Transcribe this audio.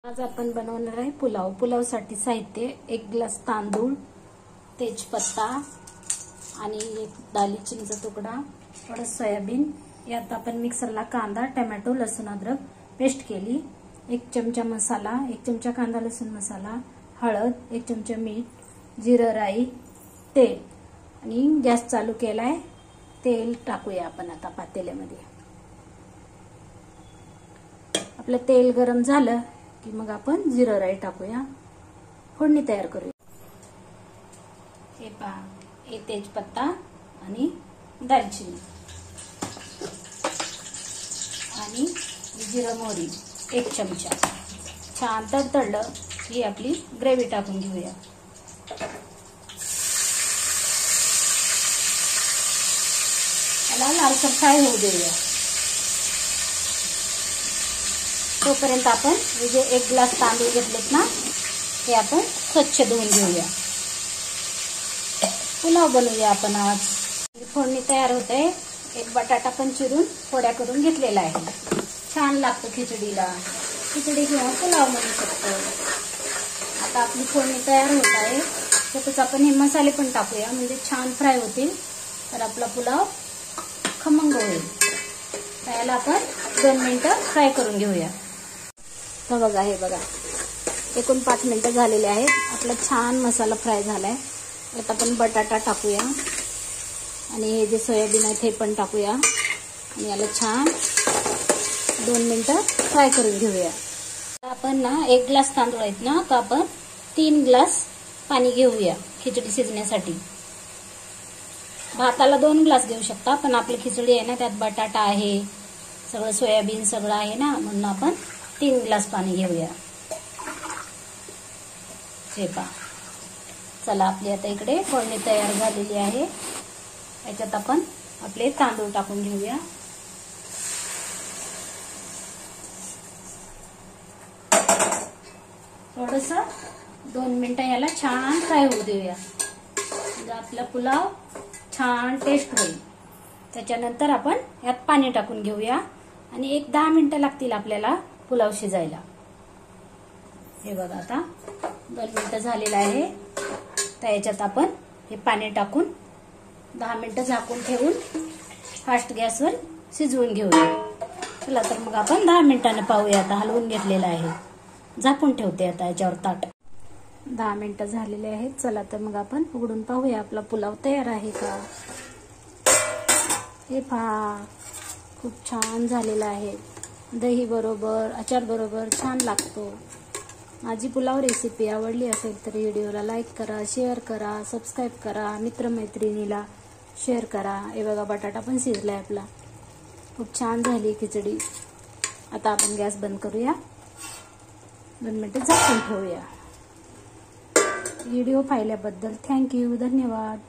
आज आपण बनवणार आहे पुलाव। पुलावसाठी साहित्य 1 ग्लास तांदूळ, तेजपत्ता आणि एक दालचिनीचा तुकडा, थोडं सोयाबीन। यात आपण मिक्सरला कांदा, टोमॅटो, लसूण, अद्रक पेस्ट केली। 1 चमचा मसाला, 1 चमचा कांदा लसूण मसाला, हळद, 1 चमचा मीठ, जिरं, राई, तेल आणि गॅस चालू केलाय। तेल टाकूया आपण आता पातेल्यामध्ये। आपलं तेल गरम झालं की मग आपण जिरं, राई टाकूया। फोडणी तयार करूया। हे पहा, हे तेजपत्ता आणि दालचिनी आणि जिरं, मोहरी 1 चमचा। छान तडतडलं की आपली ग्रेव्ही टाकून घेऊया। याला लालसर फ्राय होऊ देऊया। तोपर्यंत आपण जे 1 ग्लास तांदूळ घेतलेत ना, हे आपण स्वच्छ धुवून घेऊया। पुलाव बनवूया आपण आज। फोडणी तयार होते। एक बटाटा पण चिरून फोड्या करून घेतलेला आहे। छान लागतो खिचडीला, खिचडी किंवा पुलाव बनवू शकतो। आता आपली फोडणी तयार होत आहे। त्यातच आपण हे मसाले पण टाकूया, म्हणजे छान फ्राय होतील, तर आपला पुलाव खमंग होईल। त्याला आपण 2 मिनिटं फ्राय करून घेऊया। तर बघा, हे बघा, एकूण 5 मिनिटं झालेले आहेत। आपला छान मसाला फ्राय झालाय। आता आपण बटाटा टाकूया आणि हे जे सोयाबीन आहे ते पण टाकूया आणि याला छान 2 मिनिटं फ्राय करून घेऊया। आपण ना 1 ग्लास तांदूळ आहेत ना, तर आपण 3 ग्लास पाणी घेऊया खिचडी शिजण्यासाठी। भाताला 2 ग्लास घेऊ शकता, पण आपली खिचडी आहे ना, त्यात बटाटा आहे, सगळं सोयाबीन सगळं आहे ना, म्हणून आपण 3 ग्लास पाणी घेऊया। हे पहा, चला आपली आता इकडे फोडणी तयार झालेली आहे। याच्यात आपण आपले तांदूळ टाकून घेऊया। थोडस 2 मिनिटं याला छान फ्राय होऊ देऊया, म्हणजे आपला पुलाव छान टेस्ट होईल। त्याच्यानंतर आपण यात पाणी टाकून घेऊया आणि 10 मिनिटं लागतील आपल्याला पुलाव शिजायला। हे बघा, आता 2 मिनिटं झालेलं आहे। तर याच्यात आपण हे पाणी टाकून 10 मिनिटं झाकून ठेवून फास्ट गॅसवर शिजवून घेऊया। चला तर मग आपण 10 मिनिटांनी पाहूया। आता हलवून घेतलेलं आहे, झाकून ठेवते आता याच्यावर ताट। 10 मिनिटं झालेले आहेत। चला तर मग आपण उघडून पाहूया आपला पुलाव तयार आहे का। हे पहा, खूप छान झालेला आहे। दही बरोबर, अचार बरोबर छान लागतो। माझी पुलाव रेसिपी आवडली असेल तर व्हिडिओला लाईक करा, शेअर करा, सबस्क्राईब करा, मित्रमैत्रिणीला शेअर करा। हे बघा, बटाटा पण शिजलाय आपला। खूप छान झाली खिचडी। आता आपण गॅस बंद करूया, 2 मिनिटं झाकून ठेवूया। व्हिडिओ पाहिल्याबद्दल थँक्यू, धन्यवाद।